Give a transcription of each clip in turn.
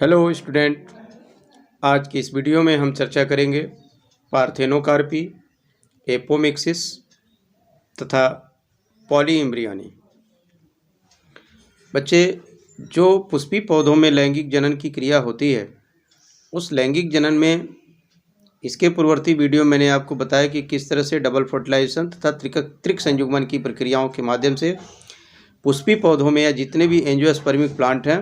Hello student, आज की इस वीडियो में हम चर्चा करेंगे पार्थेनोकार्पी, एपोमिक्सिस तथा पॉलीइम्ब्रियोनी। बच्चे, जो पुष्पी पौधों में लैंगिक जनन की क्रिया होती है, उस लैंगिक जनन में इसके पूर्ववर्ती वीडियो मैंने आपको बताया कि किस तरह से डबल फर्टिलाइजेशन तथा त्रिक संयुग्मन की प्रक्रियाओं के माध्यम से पुष्पी पौधों में या जितने भी एंजियोस्पर्मिक प्लांट हैं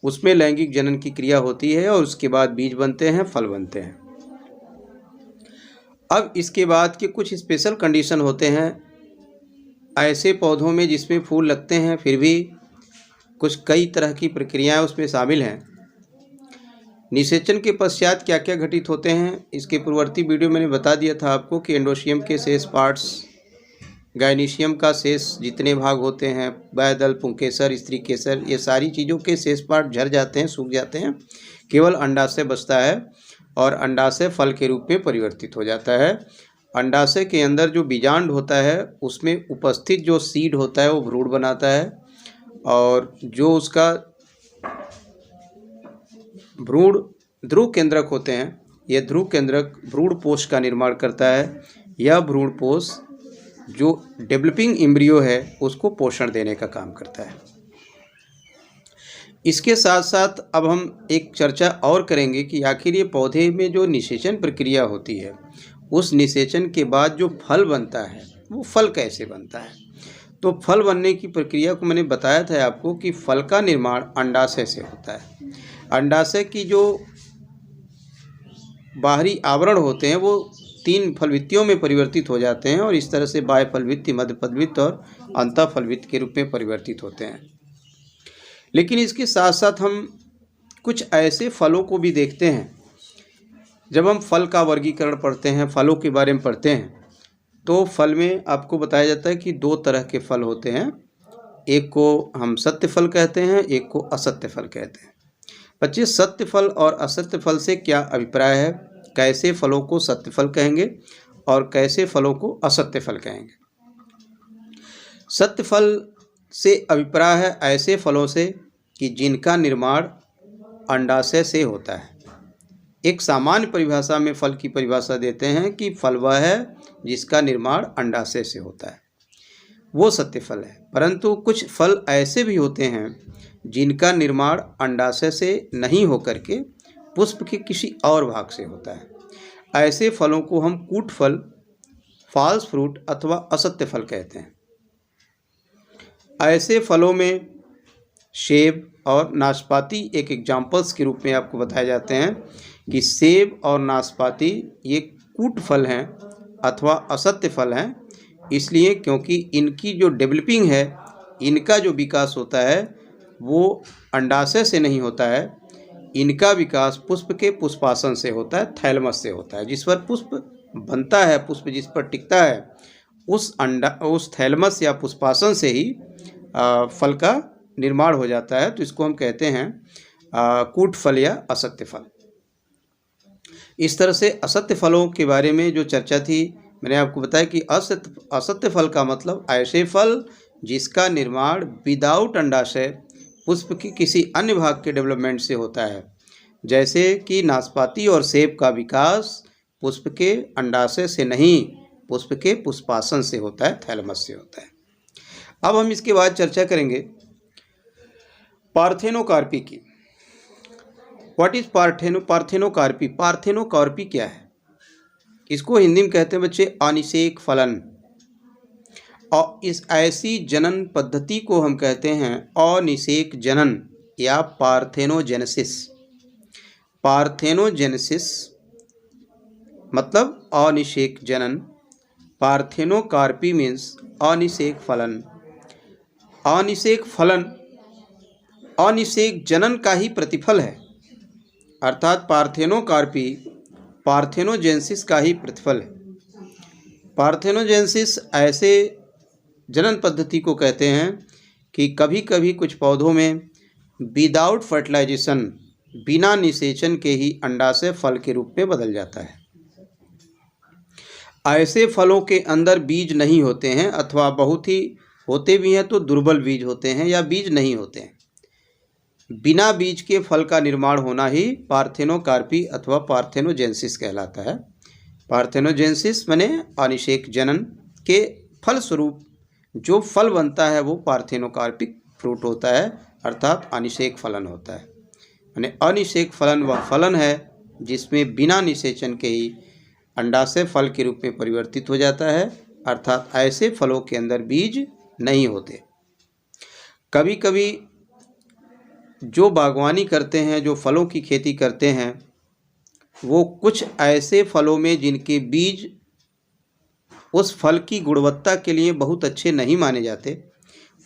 उसमें लैंगिक जनन की क्रिया होती है और उसके बाद बीज बनते हैं, फल बनते हैं। अब इसके बाद के कुछ स्पेशल कंडीशन होते हैं ऐसे पौधों में जिसमें फूल लगते हैं, फिर भी कुछ कई तरह की प्रक्रियाएं उसमें शामिल हैं। निषेचन के पश्चात क्या क्या घटित होते हैं, इसके पूर्ववर्ती वीडियो मैंने बता दिया था आपको कि एंडोशियम के शेष पार्ट्स, गायनीशियम का शेष जितने भाग होते हैं, बाह्यदल, पुंकेसर, स्त्री केसर, ये सारी चीज़ों के शेष पार्ट झड़ जाते हैं, सूख जाते हैं। केवल अंडाशय बचता है और अंडाशय फल के रूप में परिवर्तित हो जाता है। अंडाशय के अंदर जो बीजांड होता है उसमें उपस्थित जो सीड होता है वो भ्रूण बनाता है और जो उसका भ्रूण ध्रुव केंद्रक होते हैं, ये ध्रुव केंद्रक भ्रूणपोष का निर्माण करता है। यह भ्रूणपोष जो डेवलपिंग एम्ब्रियो है उसको पोषण देने का काम करता है। इसके साथ साथ अब हम एक चर्चा और करेंगे कि आखिर ये पौधे में जो निषेचन प्रक्रिया होती है, उस निषेचन के बाद जो फल बनता है वो फल कैसे बनता है। तो फल बनने की प्रक्रिया को मैंने बताया था आपको कि फल का निर्माण अंडाशय से होता है। अंडाशय की जो बाहरी आवरण होते हैं वो 3 फलवित्तियों में परिवर्तित हो जाते हैं और इस तरह से बाह्य फलवित्ति, मध्य फलवित्त और अंतः फलवित्त के रूप में परिवर्तित होते हैं। लेकिन इसके साथ साथ हम कुछ ऐसे फलों को भी देखते हैं। जब हम फल का वर्गीकरण पढ़ते हैं, फलों के बारे में पढ़ते हैं, तो फल में आपको बताया जाता है कि 2 तरह के फल होते हैं। एक को हम सत्य फल कहते हैं, एक को असत्य फल कहते हैं। बच्चे, सत्य फल और असत्य फल से क्या अभिप्राय है, कैसे फलों को सत्य फल कहेंगे और कैसे फलों को असत्य फल कहेंगे। सत्य फल से अभिप्राय है ऐसे फलों से कि जिनका निर्माण अंडाशय से होता है। एक सामान्य परिभाषा में फल की परिभाषा देते हैं कि फल वह है जिसका निर्माण अंडाशय से होता है, वो सत्य फल है। परंतु कुछ फल ऐसे भी होते हैं जिनका निर्माण अंडाशय से नहीं होकर के पुष्प के किसी और भाग से होता है। ऐसे फलों को हम कूट फल, फॉल्स फ्रूट अथवा असत्य फल कहते हैं। ऐसे फलों में सेब और नाशपाती एक एग्जाम्पल्स के रूप में आपको बताए जाते हैं कि सेब और नाशपाती ये कूट फल हैं अथवा असत्य फल हैं, इसलिए क्योंकि इनकी जो डेवलपिंग है, इनका जो विकास होता है वो अंडाशय से नहीं होता है। इनका विकास पुष्प के पुष्पासन से होता है, थैलमस से होता है। जिस पर पुष्प बनता है, पुष्प जिस पर टिकता है, उस थैलमस या पुष्पासन से ही फल का निर्माण हो जाता है। तो इसको हम कहते हैं कूट फल या असत्य फल। इस तरह से असत्य फलों के बारे में जो चर्चा थी, मैंने आपको बताया कि असत्य फल का मतलब ऐसे फल जिसका निर्माण विदाउट अंडाशय पुष्प की किसी अन्य भाग के डेवलपमेंट से होता है। जैसे कि नाशपाती और सेब का विकास पुष्प के अंडाशय से नहीं, पुष्प के पुष्पासन से होता है, थैलमस से होता है। अब हम इसके बाद चर्चा करेंगे पार्थेनोकार्पी की। What is parthenocarpy? पार्थेनोकार्पी क्या है? इसको हिंदी में कहते हैं बच्चे अनिषेक फलन, और इस ऐसी जनन पद्धति को हम कहते हैं अनिषेक जनन या पार्थेनोजेनेसिस। पार्थेनोजेनेसिस मतलब अनिषेक जनन। पार्थेनोकार्पी मीन्स अनिषेक फलन। अनिषेक फलन अनिषेक जनन का ही प्रतिफल है, अर्थात पार्थेनोकार्पी पार्थेनोजेनेसिस का ही प्रतिफल है। पार्थेनोजेनेसिस ऐसे जनन पद्धति को कहते हैं कि कभी कभी कुछ पौधों में विदाउट फर्टिलाइजेशन, बिना निषेचन के ही अंडाशय फल के रूप में बदल जाता है। ऐसे फलों के अंदर बीज नहीं होते हैं, अथवा बहुत ही होते भी हैं तो दुर्बल बीज होते हैं या बीज नहीं होते हैं। बिना बीज के फल का निर्माण होना ही पार्थेनोकार्पी अथवा पार्थेनोजेनेसिस कहलाता है। पार्थेनोजेनेसिस माने अनिषेक जनन के फलस्वरूप जो फल बनता है वो पार्थेनोकार्पिक फ्रूट होता है, अर्थात अनिषेक फलन होता है। माने अनिषेक फलन वह फलन है जिसमें बिना निषेचन के ही अंडाशय फल के रूप में परिवर्तित हो जाता है, अर्थात ऐसे फलों के अंदर बीज नहीं होते। कभी कभी जो बागवानी करते हैं, जो फलों की खेती करते हैं, वो कुछ ऐसे फलों में जिनके बीज उस फल की गुणवत्ता के लिए बहुत अच्छे नहीं माने जाते,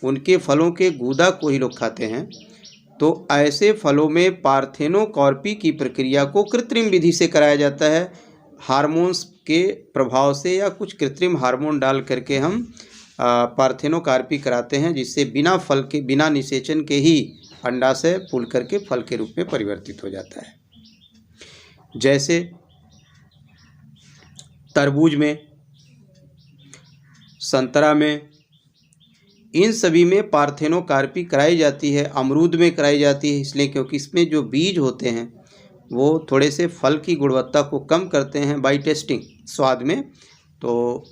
उनके फलों के गूदा को ही लोग खाते हैं। तो ऐसे फलों में पार्थेनोकार्पी की प्रक्रिया को कृत्रिम विधि से कराया जाता है, हार्मोन्स के प्रभाव से या कुछ कृत्रिम हार्मोन डाल करके हम पार्थेनोकार्पी कराते हैं, जिससे बिना फल के, बिना निषेचन के ही अंडाशय फूल करके फल के रूप में परिवर्तित हो जाता है। जैसे तरबूज में, संतरा में, इन सभी में पार्थेनोकार्पी कराई जाती है। अमरूद में कराई जाती है इसलिए क्योंकि इसमें जो बीज होते हैं वो थोड़े से फल की गुणवत्ता को कम करते हैं बाई टेस्टिंग, स्वाद में। तो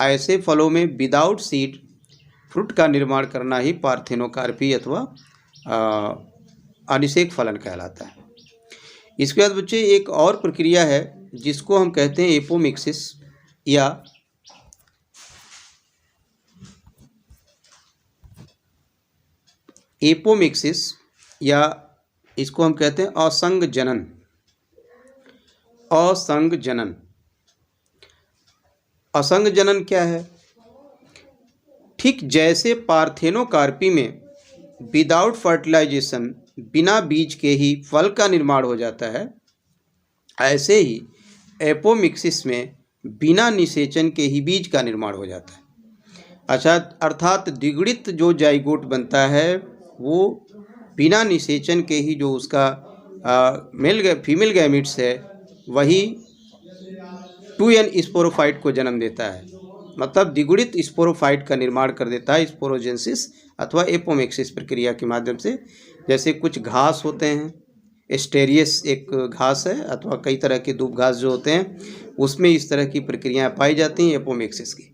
ऐसे फलों में विदाउट सीड फ्रूट का निर्माण करना ही पार्थेनोकार्पी अथवा अनिषेक फलन कहलाता है। इसके बाद बच्चे एक और प्रक्रिया है जिसको हम कहते हैं एपोमिक्सिस, या इसको हम कहते हैं असंग जनन। असंग जनन, असंग जनन क्या है? ठीक जैसे पार्थेनोकार्पी में विदाउट फर्टिलाइजेशन, बिना बीज के ही फल का निर्माण हो जाता है, ऐसे ही एपोमिक्सिस में बिना निषेचन के ही बीज का निर्माण हो जाता है। अच्छा, अर्थात द्विगुणित जो जाइगोट बनता है वो बिना निषेचन के ही जो उसका फीमेल गैमीट्स है वही 2n स्पोरोफाइट को जन्म देता है। मतलब द्विगुणित स्पोरोफाइट का निर्माण कर देता है स्पोरोजेनेसिस अथवा एपोमिक्सिस प्रक्रिया के माध्यम से। जैसे कुछ घास होते हैं, एस्टेरियस एक घास है, अथवा कई तरह के दूब घास जो होते हैं, उसमें इस तरह की प्रक्रियाएं पाई जाती हैं एपोमिक्सिस की।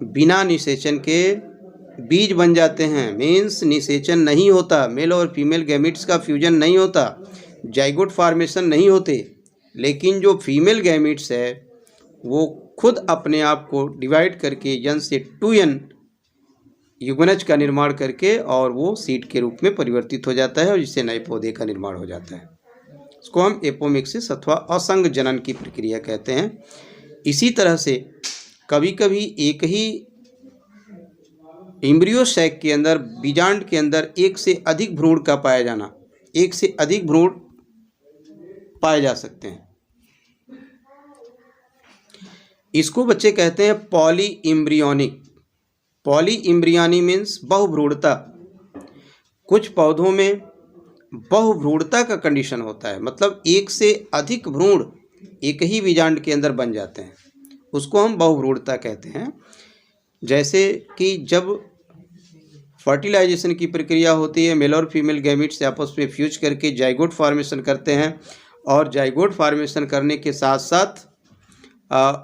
बिना निषेचन के बीज बन जाते हैं, मीन्स निषेचन नहीं होता, मेल और फीमेल गैमीट्स का फ्यूजन नहीं होता, जाइगोट फॉर्मेशन नहीं होते, लेकिन जो फीमेल गैमीट्स है वो खुद अपने आप को डिवाइड करके जन से 2n युग्मनज का निर्माण करके और वो सीड के रूप में परिवर्तित हो जाता है और जिससे नए पौधे का निर्माण हो जाता है। इसको हम एपोमिक्सिस अथवा असंग जनन की प्रक्रिया कहते हैं। इसी तरह से कभी कभी एक ही एम्ब्रियो सैक के अंदर, बीजांड के अंदर एक से अधिक भ्रूण का पाया जाना, एक से अधिक भ्रूण पाए जा सकते हैं। इसको बच्चे कहते हैं polyembryonic. Polyembryony means बहुभ्रूणता। कुछ पौधों में बहुभ्रूणता का कंडीशन होता है, मतलब एक से अधिक भ्रूण एक ही बीजांड के अंदर बन जाते हैं, उसको हम बहुभ्रूणता कहते हैं। जैसे कि जब फर्टिलाइजेशन की प्रक्रिया होती है, मेल और फीमेल गैमीट्स आपस में फ्यूज करके जाइगोट फॉर्मेशन करते हैं, और जाइगोट फॉर्मेशन करने के साथ साथ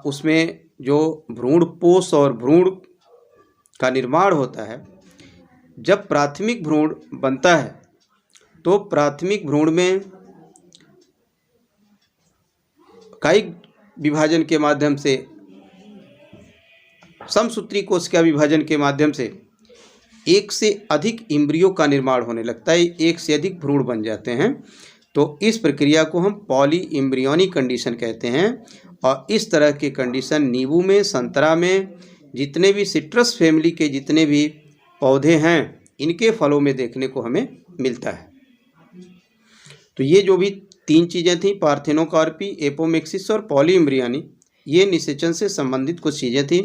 उसमें जो भ्रूण पोष और भ्रूण का निर्माण होता है। जब प्राथमिक भ्रूण बनता है तो प्राथमिक भ्रूण में कायिक विभाजन के माध्यम से, समसूत्री कोशिका विभाजन के माध्यम से एक से अधिक इम्ब्रियो का निर्माण होने लगता है, एक से अधिक भ्रूण बन जाते हैं। तो इस प्रक्रिया को हम पॉली इम्ब्रियोनिक कंडीशन कहते हैं। और इस तरह के कंडीशन नींबू में, संतरा में, जितने भी सिट्रस फैमिली के जितने भी पौधे हैं, इनके फलों में देखने को हमें मिलता है। तो ये जो भी तीन चीज़ें थी, पार्थेनोकार्पी, एपोमिक्सिस और पॉली इम्ब्रियोनी, ये निषेचन से संबंधित कुछ चीज़ें थी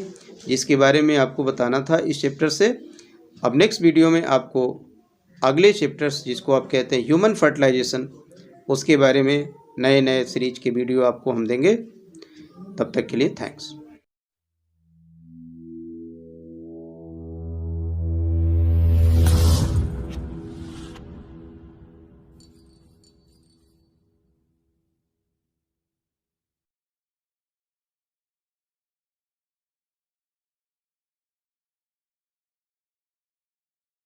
जिसके बारे में आपको बताना था इस चैप्टर से। अब नेक्स्ट वीडियो में आपको अगले चैप्टर्स, जिसको आप कहते हैं ह्यूमन फर्टिलाइजेशन, उसके बारे में नए नए सीरीज के वीडियो आपको हम देंगे। तब तक के लिए थैंक्स।